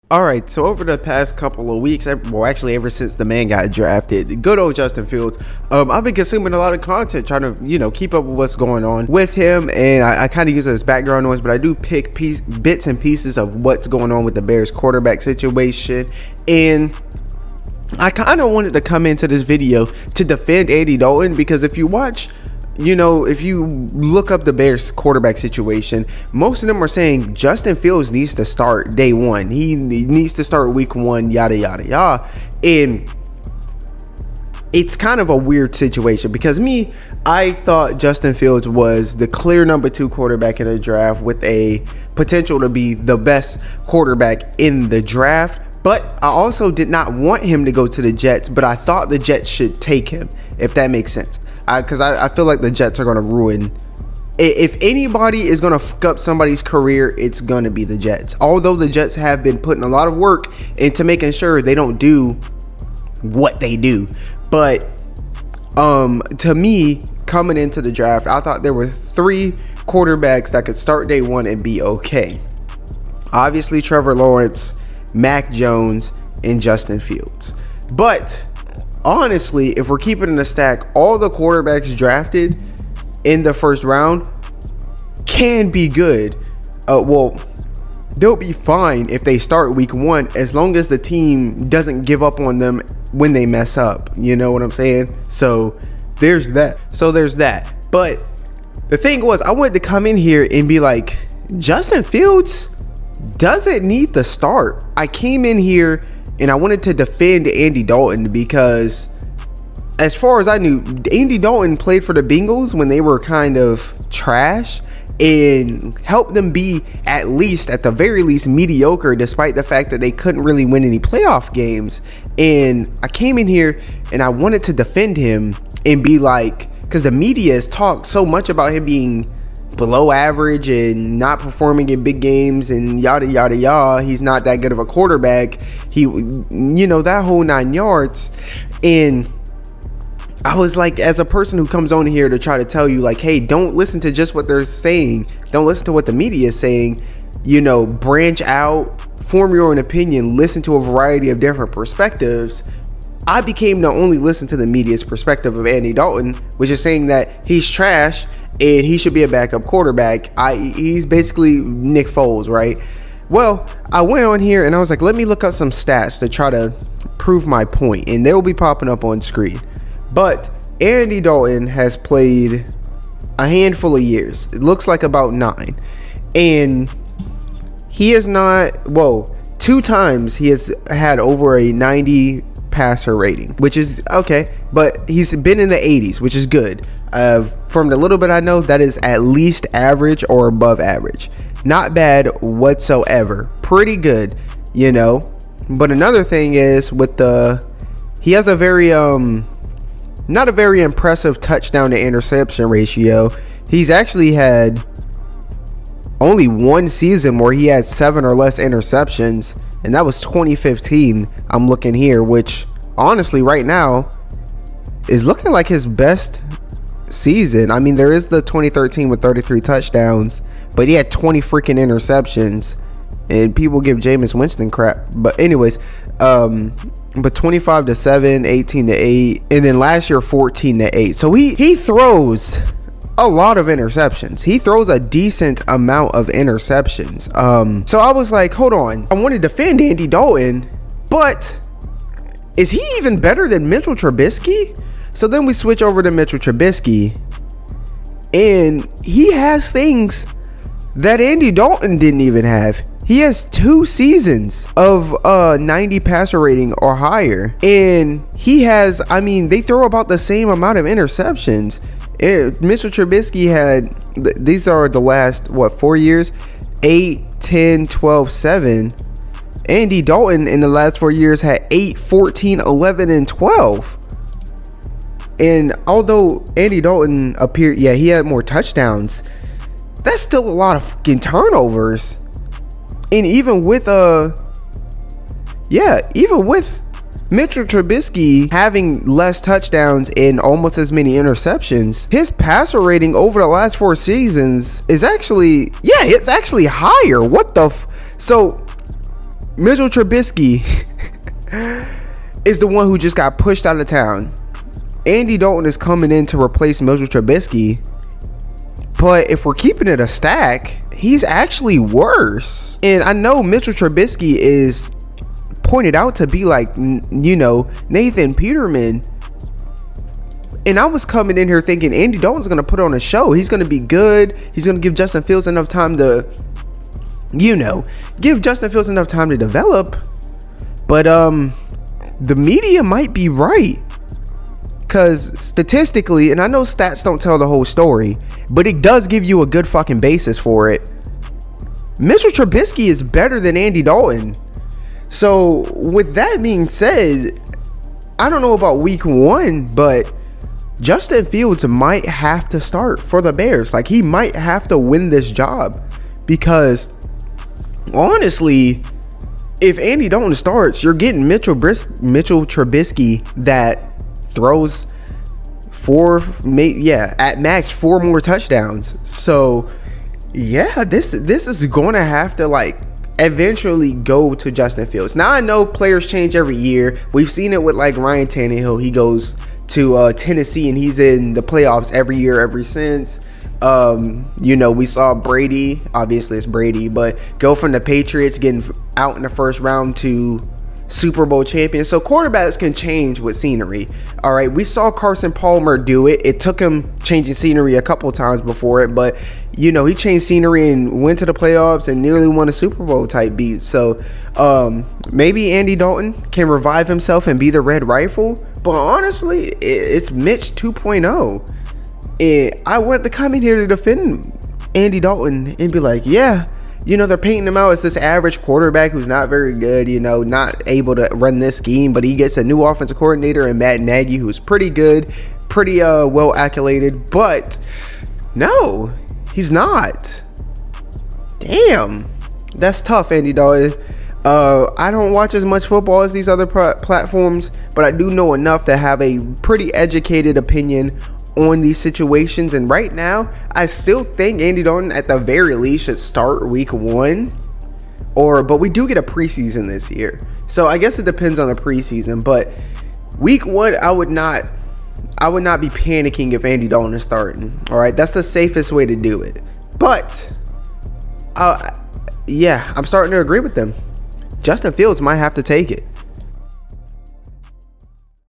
All right, so over the past couple of weeks, well, actually ever since the man got drafted, good old Justin Fields, I've been consuming a lot of content, trying to, keep up with what's going on with him, and I kind of use it as background noise, but I do pick bits and pieces of what's going on with the Bears quarterback situation, and I kind of wanted to come into this video to defend Andy Dalton, because if you watch, if you look up the Bears quarterback situation, most of them are saying Justin Fields needs to start day one. He needs to start week one, yada, yada, yada. And it's kind of a weird situation because I thought Justin Fields was the clear number 2 quarterback in the draft with a potential to be the best quarterback in the draft. But I also did not want him to go to the Jets, but I thought the Jets should take him, if that makes sense. Because I feel like the Jets are going to ruin. If anybody is going to fuck up somebody's career, it's going to be the Jets. Although the Jets have been putting a lot of work into making sure they don't do what they do. But to me, coming into the draft, I thought there were 3 quarterbacks that could start day one and be okay. Obviously, Trevor Lawrence, Mac Jones, and Justin Fields. But honestly, if we're keeping in a stack, all the quarterbacks drafted in the first round can be good. Well, they'll be fine if they start week one, as long as the team doesn't give up on them when they mess up. You know what I'm saying? So there's that. But the thing was, I wanted to come in here and be like, Justin Fields doesn't need the start. I came in here and I wanted to defend Andy Dalton because, as far as I knew, Andy Dalton played for the Bengals when they were kind of trash and helped them be, at the very least, mediocre, despite the fact that they couldn't really win any playoff games. And I came in here and I wanted to defend him and be like, because the media has talked so much about him being below average and not performing in big games and yada yada yada, he's not that good of a quarterback, that whole 9 yards. And I was like, as a person who comes on here to try to tell you, like, hey, don't listen to just what they're saying, don't listen to what the media is saying, branch out, form your own opinion, listen to a variety of different perspectives. I became to only listen to the media's perspective of Andy Dalton, which is saying that he's trash and he should be a backup quarterback. He's basically Nick Foles, right? Well, I went on here and I was like, let me look up some stats to try to prove my point, and they will be popping up on screen. But Andy Dalton has played a handful of years. It looks like about 9. And he is not, 2 times he has had over a 90 passer rating, which is okay, but he's been in the 80s, which is good. From the little bit I know, that is at least average or above average. Not bad whatsoever. Pretty good, But another thing is he has a very not a very impressive touchdown to interception ratio. He's actually had only 1 season where he had 7 or less interceptions, and that was 2015. I'm looking here, which honestly right now is looking like his best season. I mean, there is the 2013 with 33 touchdowns, but he had 20 freaking interceptions, and people give Jameis Winston crap. But anyways, but 25-7, 18-8, and then last year 14-8. So he throws a lot of interceptions. He throws a decent amount of interceptions. So I was like, hold on, I want to defend Andy Dalton, but is he even better than Mitchell Trubisky? So then we switch over to Mitchell Trubisky, and he has things that Andy Dalton didn't even have. He has 2 seasons of 90 passer rating or higher, and he has, they throw about the same amount of interceptions. Mr. Trubisky had, these are the last 4 years, 8, 10, 12, 7. Andy Dalton in the last 4 years had 8, 14, 11, and 12. And although Andy Dalton appeared, he had more touchdowns, that's still a lot of fucking turnovers. And even with Mitchell Trubisky having less touchdowns and almost as many interceptions, his passer rating over the last 4 seasons is actually, it's actually higher. What the so Mitchell Trubisky is the one who just got pushed out of town. Andy Dalton is coming in to replace Mitchell Trubisky. But if we're keeping it a stack, he's actually worse. And I know Mitchell Trubisky is pointed out to be like, you know, Nathan Peterman. And I was coming in here thinking Andy Dalton's going to put on a show. He's going to be good. He's going to give Justin Fields enough time to, you know, give Justin Fields enough time to develop. But the media might be right. Because statistically, and I know stats don't tell the whole story, but it does give you a good fucking basis for it. Mitchell Trubisky is better than Andy Dalton. So with that being said, I don't know about week 1, but Justin Fields might have to start for the Bears. Like, he might have to win this job, because honestly, if Andy Dalton starts, you're getting Mitchell Trubisky that throws at max 4 more touchdowns. So yeah, this is going to have to like eventually go to Justin Fields. Now I know players change every year. We've seen it with like Ryan Tannehill. He goes to Tennessee and he's in the playoffs every year ever since. You know, we saw Brady, obviously it's Brady, but go from the Patriots getting out in the first round to Super Bowl champion. So quarterbacks can change with scenery. All right, we saw Carson Palmer do it. It took him changing scenery a couple times before it, but you know, he changed scenery and went to the playoffs and nearly won a Super Bowl type beat. So maybe Andy Dalton can revive himself and be the red rifle. But honestly, it's Mitch 2.0. And I wanted to come in here to defend Andy Dalton and be like, yeah, you know, they're painting him out as this average quarterback who's not very good, you know, not able to run this scheme, but he gets a new offensive coordinator in Matt Nagy, who's pretty good, pretty well accoladed, but no, he's not. Damn, that's tough, Andy Dalton. I don't watch as much football as these other platforms, but I do know enough to have a pretty educated opinion on these situations. And right now, I still think Andy Dalton at the very least should start week 1, but we do get a preseason this year, so I guess it depends on the preseason. But week 1, I would not be panicking if Andy Dalton is starting. All right, that's the safest way to do it. But yeah, I'm starting to agree with them. Justin Fields might have to take it.